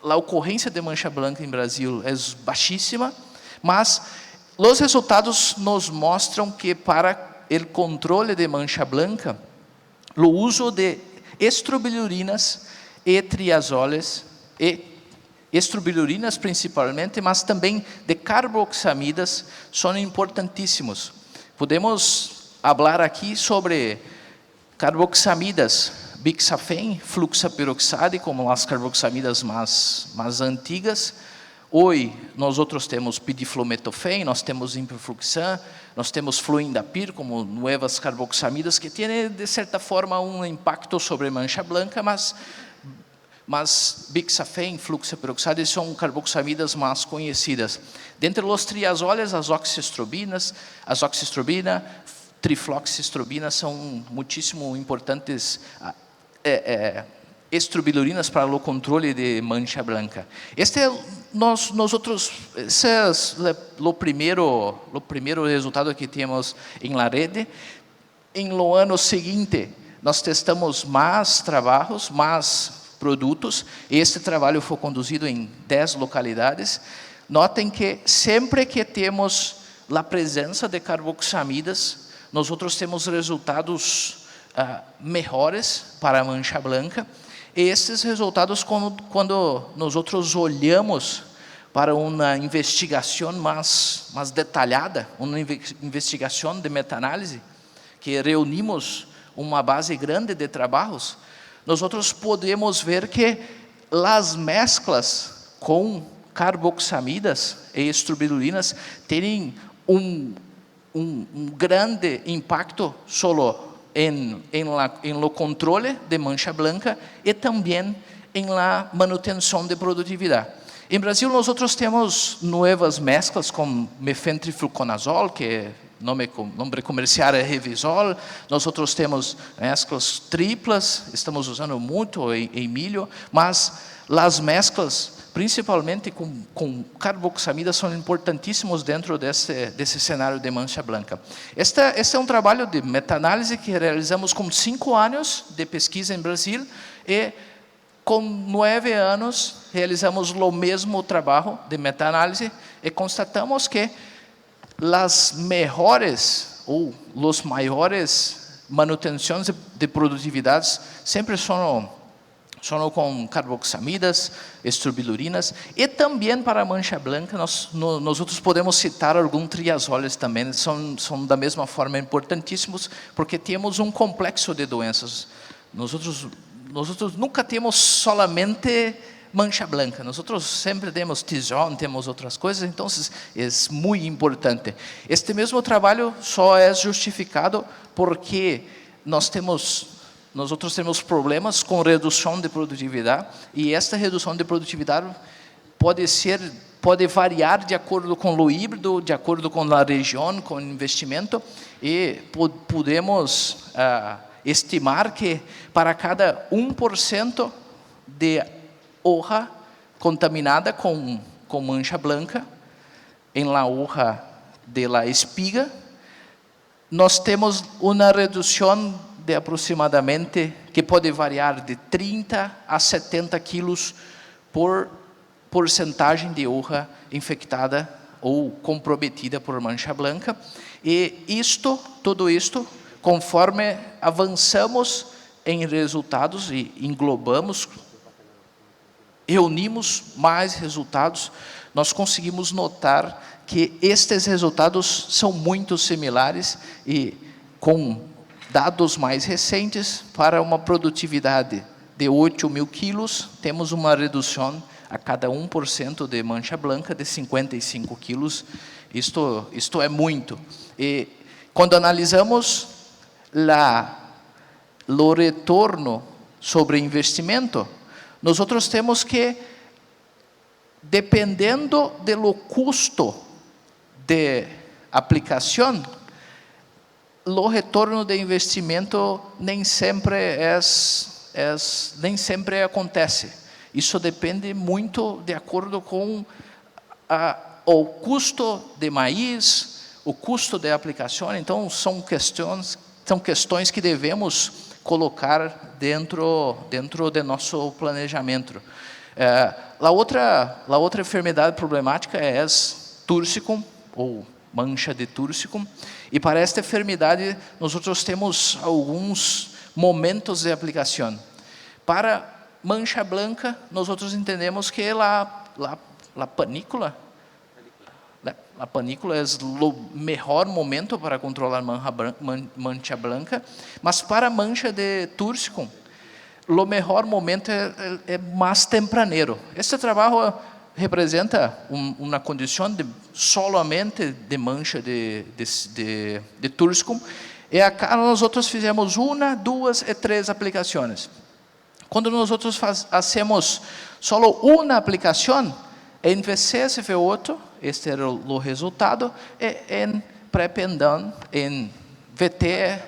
a ocorrência de mancha branca em Brasil é baixíssima, mas os resultados nos mostram que para o controle de mancha branca, o uso de estrobilurinas e triazoles, estrobilurinas principalmente, mas também de carboxamidas, são importantíssimos. Podemos falar aqui sobre carboxamidas, bixafen, fluxaperoxide, como as carboxamidas mais antigas. Hoje, nós temos pidiflumetofem, nós temos imperfluxan, nós temos fluindapir, como novas carboxamidas, que têm, de certa forma, impacto sobre mancha branca, mas bixafen, fluxaperoxide são carboxamidas mais conhecidas. Dentre os triazoles, as oxistrobinas, trifloxistrobina são muitíssimo importantes estrobilurinas para o controle de mancha branca. Esse é o primeiro resultado que temos em la rede. Em lo ano seguinte, nós testamos mais trabalhos, mais produtos. Este trabalho foi conduzido em 10 localidades. Notem que sempre que temos a presença de carboxamidas, nós temos resultados melhores para a mancha branca. E esses resultados, quando nós olhamos para uma investigação mais detalhada, uma investigação de meta-análise, que reunimos uma base grande de trabalhos, nós podemos ver que as mesclas com carboxamidas e estrobilulinas têm um grande impacto solo en lo controle de mancha blanca e também em la manutenção de produtividade. Em Brasil, nós temos novas mesclas como mefentrifluconazol, que nome comercial é Revisol. Nós temos mesclas triplas, estamos usando muito em milho, mas as mesclas, principalmente com carboxamidas, são importantíssimos dentro desse cenário de mancha blanca. Este é um trabalho de meta-análise que realizamos com 5 anos de pesquisa em Brasil e com 9 anos realizamos o mesmo trabalho de meta-análise e constatamos que as melhores ou os maiores manutenções de produtividade sempre são com carboxamidas, estrobilurinas e também para a mancha branca nós podemos citar alguns triazoles também, são da mesma forma importantíssimos porque temos um complexo de doenças. Nós nunca temos solamente mancha blanca, nós sempre temos T-zone, temos outras coisas, então é muito importante. Este mesmo trabalho só é justificado porque nós temos problemas com redução de produtividade e esta redução de produtividade pode variar de acordo com o híbrido, de acordo com a região, com o investimento e podemos estimar que para cada 1% de hoja contaminada com mancha blanca em la hoja de la espiga, nós temos uma redução de aproximadamente, que pode variar de 30 a 70 quilos por porcentagem de hoja infectada ou comprometida por mancha blanca. E tudo isto, conforme avançamos em resultados e reunimos mais resultados, nós conseguimos notar que estes resultados são muito similares e com dados mais recentes, para uma produtividade de 8.000 quilos, temos uma redução a cada 1% de mancha blanca de 55 quilos. Isto é muito. E quando analisamos o retorno sobre investimento, nós temos que, dependendo do custo de aplicação, o retorno de investimento nem sempre acontece. Isso depende muito de acordo com o custo de maíz, o custo de aplicação. Então, são questões que devemos colocar dentro de nosso planejamento. A outra enfermidade problemática é Thursicum, ou mancha de Thursicum, e para esta enfermidade nós temos alguns momentos de aplicação. Para mancha blanca, nós entendemos que a panícula é o melhor momento para controlar mancha blanca, mas para mancha de Thursicum, o melhor momento é mais tempraneiro. Este trabalho representa uma condição solamente de mancha de Thursicum, e acá nós fizemos 1, 2 e 3 aplicações. Quando nós fazemos só uma aplicação, em VCSV8, este era o resultado, e em Prependan, em VT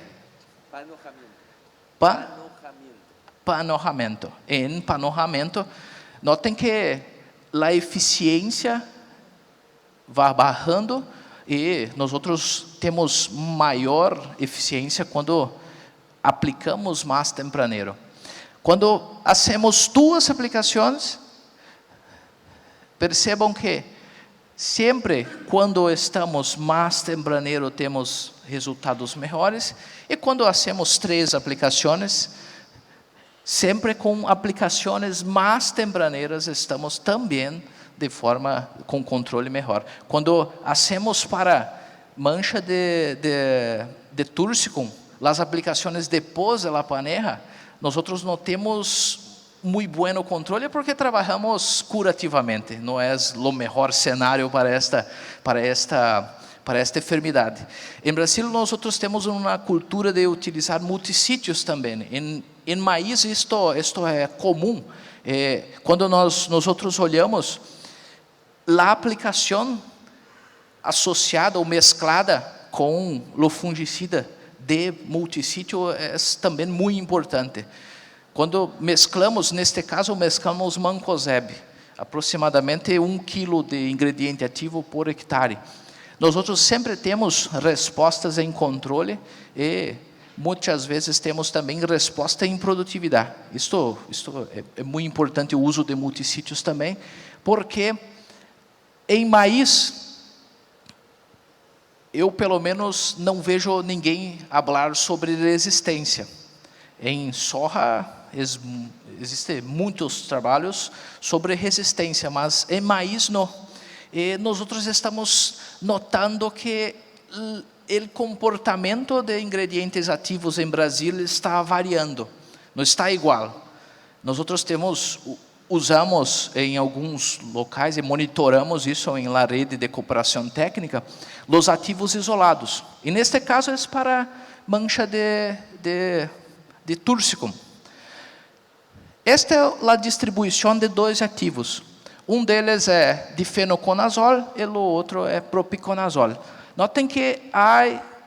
panorramento. Em panorramento, notem que a eficiência vai bajando e nós temos maior eficiência quando aplicamos mais tempraneiro. Quando hacemos 2 aplicações, percebam que sempre quando estamos mais tempraneiro temos resultados melhores, e quando hacemos 3 aplicações, sempre com aplicações mais tempraneiras estamos também com controle melhor. Quando hacemos para mancha de Thursicum, as aplicações depois da paneja, nós não temos muy buen controle porque trabajamos curativamente. No es lo mejor escenario para esta enfermedad. En Brasil nosotros tenemos una cultura de utilizar multisitios también. En maíz esto es común. Cuando nosotros olhamos, la aplicación asociada o mezclada com o fungicida de multissítio é também muito importante. Quando mesclamos, neste caso, mesclamos mancozeb, aproximadamente 1 kg de ingrediente ativo por hectare. Nós sempre temos respostas em controle e muitas vezes temos também resposta em produtividade. Isto é muito importante o uso de multissítios também, porque em maíz eu pelo menos não vejo ninguém falar sobre resistência. Em soja existem muitos trabalhos sobre resistência, mas em maíz não. E nós estamos notando que o comportamento de ingredientes ativos em Brasil está variando, não está igual. Nós usamos em alguns locais e monitoramos isso em la rede de cooperação técnica, os ativos isolados. E neste caso é para mancha de túrcico. Esta é a distribuição de 2 ativos. Um deles é difenoconazol e o outro é propiconazol. Notem que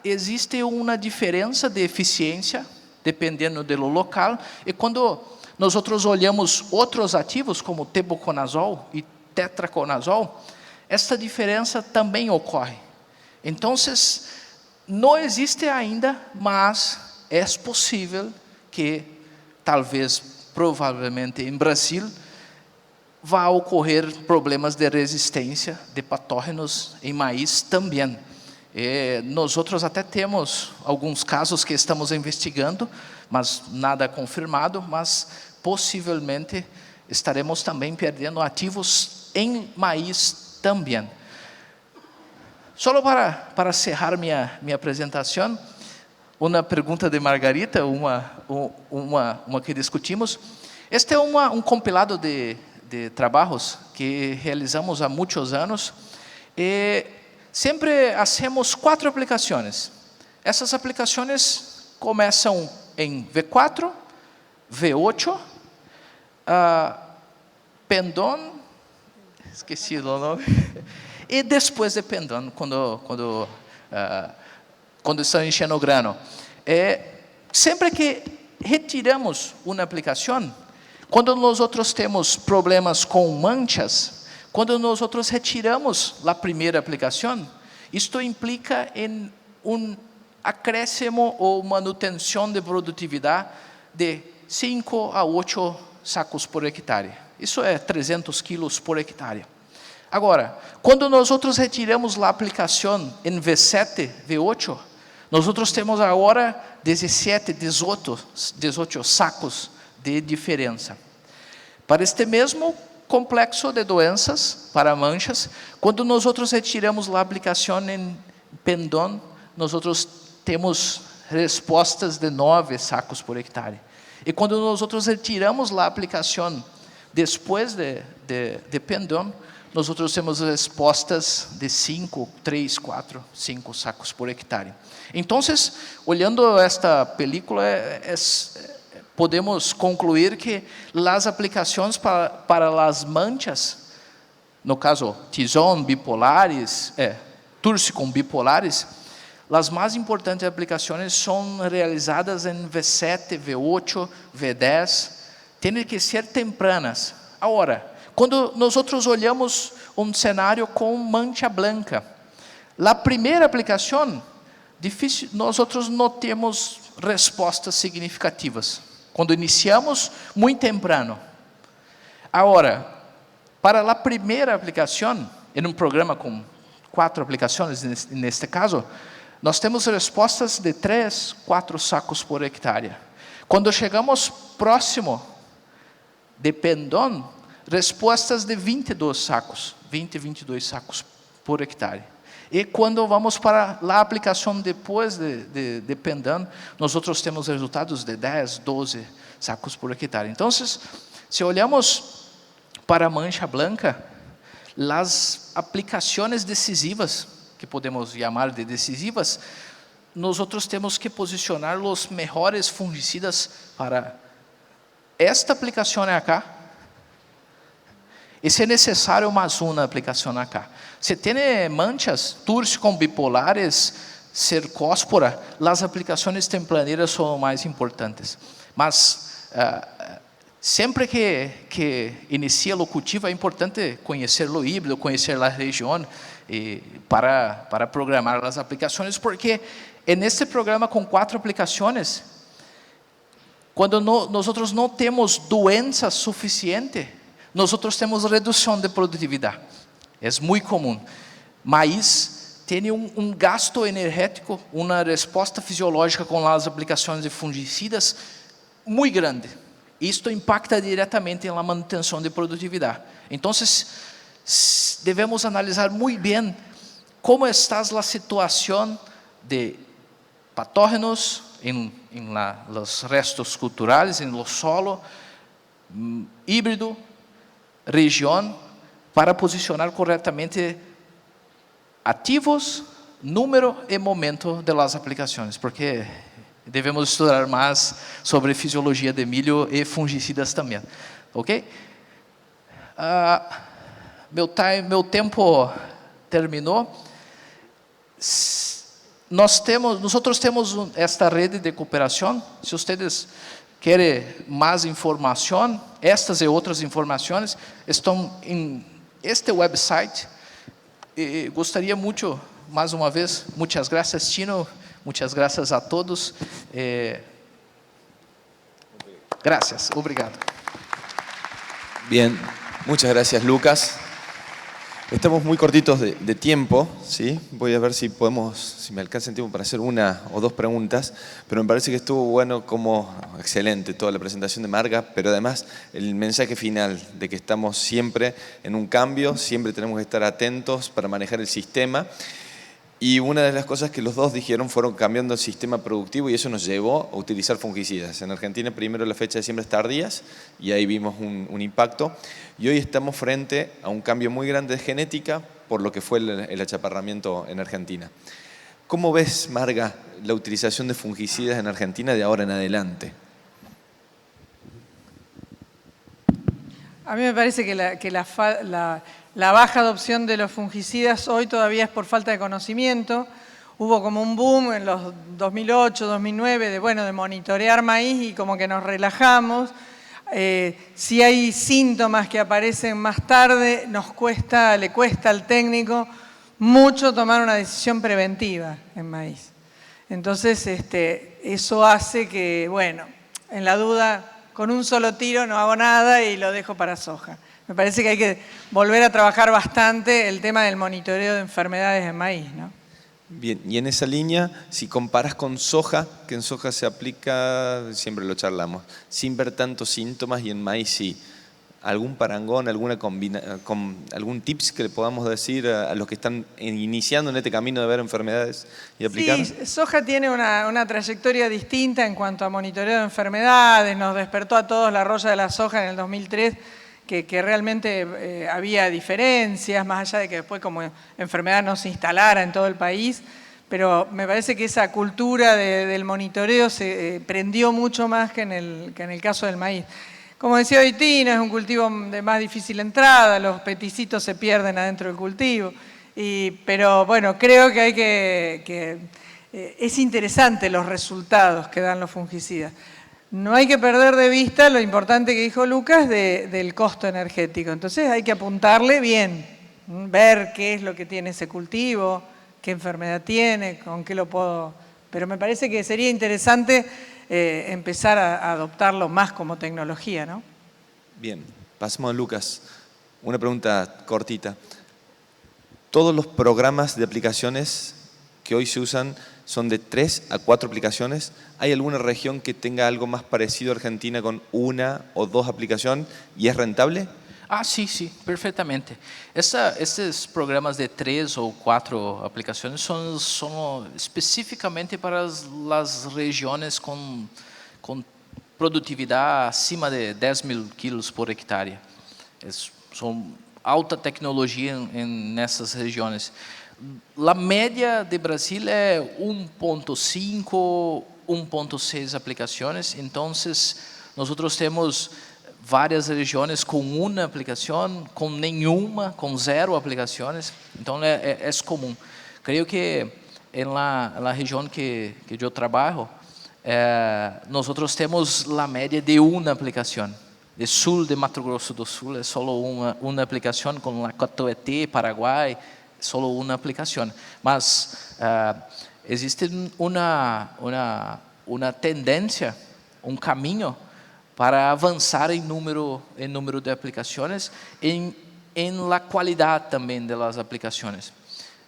existe uma diferença de eficiência, dependendo do local, e quando nós olhamos outros ativos, como tebuconazol e tetraconazol, esta diferença também ocorre. Então, não existe ainda, mas é possível que, talvez, provavelmente, em Brasil, vá ocorrer problemas de resistência de patógenos em maíz também. Nós até temos alguns casos que estamos investigando, mas nada confirmado, mas possivelmente estaremos também perdendo ativos em maíz também. Só para cerrar minha apresentação, uma pergunta de Margarita, uma que discutimos. Este é um compilado de trabalhos que realizamos há muitos anos e sempre hacemos 4 aplicações. Essas aplicações começam em V4, V8, pendón, esqueci o nome, e depois de pendón, quando estão enchendo o grano. Sempre que retiramos uma aplicação, quando nós temos problemas com manchas, quando nós retiramos a primeira aplicação, isto implica em acréscimo ou manutenção de produtividade de 5 a 8 sacos por hectare. Isso é 300 quilos por hectare. Agora, quando nós retiramos a aplicação em V7, V8, nós temos agora 17, 18 sacos de diferença. Para este mesmo complexo de doenças, para manchas, quando nós retiramos a aplicação em pendón, nós temos respostas de 9 sacos por hectare. E quando nós retiramos a aplicação depois de pendón, nós temos respostas de 5, 3, 4, 5 sacos por hectare. Então, olhando esta película, podemos concluir que as aplicações para as manchas, no caso, Tizon bipolares, Thursicon bipolares, as mais importantes aplicações são realizadas em V7, V8, V10, tem que ser tempranas. Agora, quando nós olhamos um cenário com mancha branca, a primeira aplicação, nós não temos respostas significativas. Quando iniciamos, muito temprano. Agora, para a primeira aplicação, em um programa com 4 aplicações, neste caso, nós temos respostas de 3, 4 sacos por hectare. Quando chegamos próximo de pendón, respostas de 22 sacos, 22 sacos por hectare. E quando vamos para a aplicação depois de pendón, nós temos resultados de 10, 12 sacos por hectare. Então, Si olhamos para a mancha blanca, as aplicações decisivas, que podemos chamar de decisivas, nós temos que posicionar os melhores fungicidas para esta aplicação acá. E se necessário, mais uma aplicação acá. Se tem manchas túrcicas bipolares, cercóspora, as aplicações tempraneiras são mais importantes. Mas sempre que inicia o cultivo, é importante conhecer o híbrido, conhecer a região para programar as aplicações, porque neste programa com 4 aplicações, quando nós não temos doença suficiente, nós temos redução de produtividade. É muito comum. Maíz tem um gasto energético, uma resposta fisiológica com as aplicações de fungicidas muito grande. Isto impacta diretamente na manutenção de produtividade. Então, devemos analisar muito bem como está a situação de patógenos em los restos culturais, em lo solo, híbrido, região, para posicionar corretamente ativos, número e momento de las aplicações, porque devemos estudar mais sobre fisiologia de milho e fungicidas também, ok? Meu tempo terminou. Nós temos esta rede de cooperação. Se vocês querem mais informação, estas e outras informações estão em este website. E gostaria muito, mais uma vez, muitas graças, Tino, muitas graças a todos. Gracias, obrigado. Bien, muchas gracias, Lucas. Estamos muy cortitos de tiempo, ¿sí? Voy a ver si me alcanza el tiempo para hacer una o dos preguntas, pero me parece que estuvo bueno, excelente toda la presentación de Marga, pero además el mensaje final de que estamos siempre en un cambio, siempre tenemos que estar atentos para manejar el sistema. Y una de las cosas que los dos dijeron fueron cambiando el sistema productivo, y eso nos llevó a utilizar fungicidas. En Argentina primero la fecha de siembra es tardías y ahí vimos un impacto. Y hoy estamos frente a un cambio muy grande de genética por lo que fue el achaparramiento en Argentina. ¿Cómo ves, Marga, la utilización de fungicidas en Argentina de ahora en adelante? A mí me parece que la baja adopción de los fungicidas hoy todavía es por falta de conocimiento. Hubo como un boom en los 2008, 2009 de monitorear maíz y como que nos relajamos. Si hay síntomas que aparecen más tarde, le cuesta al técnico mucho tomar una decisión preventiva en maíz. Entonces, eso hace que, en la duda, con un solo tiro no hago nada y lo dejo para soja. Me parece que hay que volver a trabajar bastante el tema del monitoreo de enfermedades en maíz, ¿no? Bien, y en esa línea, si comparas con soja, que en soja se aplica, siempre lo charlamos, sin ver tantos síntomas, y en maíz sí. ¿Algún parangón, algún tips que le podamos decir a los que están iniciando en este camino de ver enfermedades y aplicar? Sí, soja tiene una trayectoria distinta en cuanto a monitoreo de enfermedades. Nos despertó a todos la roya de la soja en el 2003, que realmente había diferencias, más allá de que después como enfermedad no se instalara en todo el país. Pero me parece que esa cultura del monitoreo se prendió mucho más que en el caso del maíz. Como decía hoy Tino, es un cultivo de más difícil entrada, los peticitos se pierden adentro del cultivo. Pero creo que es interesante los resultados que dan los fungicidas. No hay que perder de vista lo importante que dijo Lucas del costo energético. Entonces hay que apuntarle bien, ver qué es lo que tiene ese cultivo, qué enfermedad tiene, con qué lo puedo... Pero me parece que sería interesante empezar a adoptarlo más como tecnología, ¿no? Bien, pasemos a Lucas. Una pregunta cortita. ¿Todos los programas de aplicaciones que hoy se usan son de 3 a 4 aplicaciones? ¿Hay alguna región que tenga algo más parecido a Argentina con 1 o 2 aplicaciones y es rentable? Sí, perfeitamente. Esses programas de 3 ou 4 aplicações são especificamente para as regiões com produtividade acima de 10.000 quilos por hectare. São alta tecnologia nessas regiões. A média de Brasil é 1.5, 1.6 aplicações. Então, nós temos várias regiões com uma aplicação, com nenhuma, com 0 aplicações. Então, é comum. Creio que na região que eu trabalho, nós temos a média de uma aplicação. De sul de Mato Grosso do Sul é só uma aplicação, com a Cotoete, Paraguai, só uma aplicação. Mas existe uma tendência, caminho para avançar em número de aplicações, em la qualidade também das aplicações.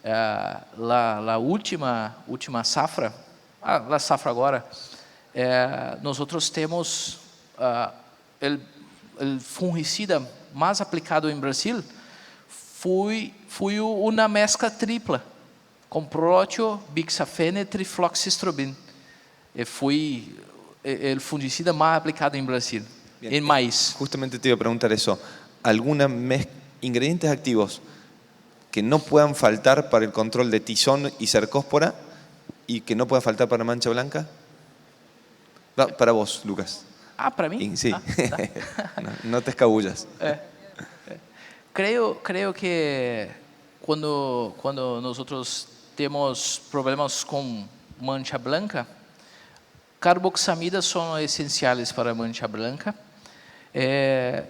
A última safra, a safra agora, nós temos o fungicida mais aplicado em Brasil foi uma mescla tripla com próteo, bixafene, trifloxystrobin. Foi o fungicida mais aplicado em Brasil, em maíz. Justamente te iba a preguntar eso. ¿Algunos ingredientes activos que no puedan faltar para el control de tizón y cercóspora y que no puedan faltar para mancha blanca? No, para vos, Lucas. Para mim? Sí. No te escabullas. Creio que quando nós temos problemas com mancha blanca, carboxamidas são essenciais para a mancha blanca.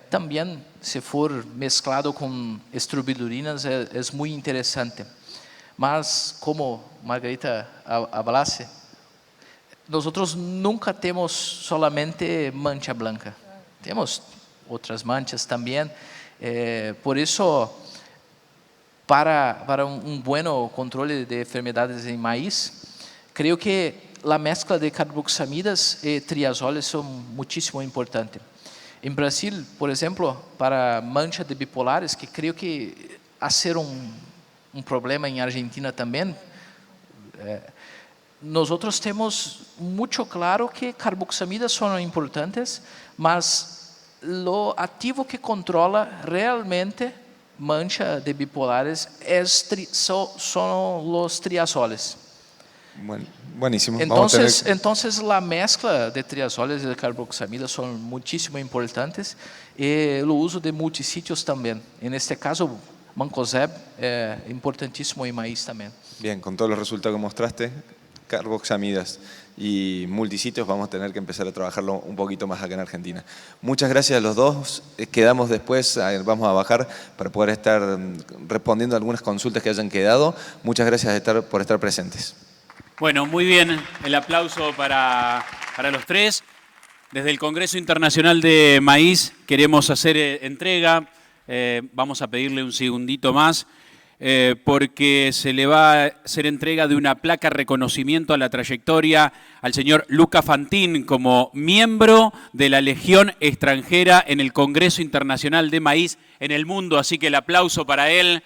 Também, se for mesclado com estrobilurinas, é muito interessante. Mas, como Margarita hablasse, nós nunca temos solamente mancha blanca. Temos outras manchas também. Por isso, para bom controle de enfermedades em maíz, creio que a mescla de carboxamidas e triazoles são muitíssimo importante. Em Brasil, por exemplo, para mancha de bipolares, que creio que a ser um problema em Argentina também, nós temos muito claro que carboxamidas são importantes, mas o ativo que controla realmente mancha de bipolares são os triazoles. Buenísimo. Entonces, a mescla de triazoles e de carboxamidas são muitíssimo importantes e o uso de multissítios também. Neste caso, mancozeb é importantíssimo em maíz também. Bien, con todos los resultados que mostraste, carboxamidas y multisitios vamos a tener que empezar a trabajarlo un poquito más acá en Argentina. Muchas gracias a los dos. Quedamos después, vamos a bajar para poder estar respondiendo a algunas consultas que hayan quedado. Muchas gracias por estar presentes. Bueno, muy bien, el aplauso para los tres. Desde el Congreso Internacional de Maíz queremos hacer entrega, vamos a pedirle un segundito más, porque se le va a hacer entrega de una placa reconocimiento a la trayectoria al señor Luca Fantin como miembro de la Legión extranjera en el Congreso Internacional de Maíz en el mundo. Así que el aplauso para él.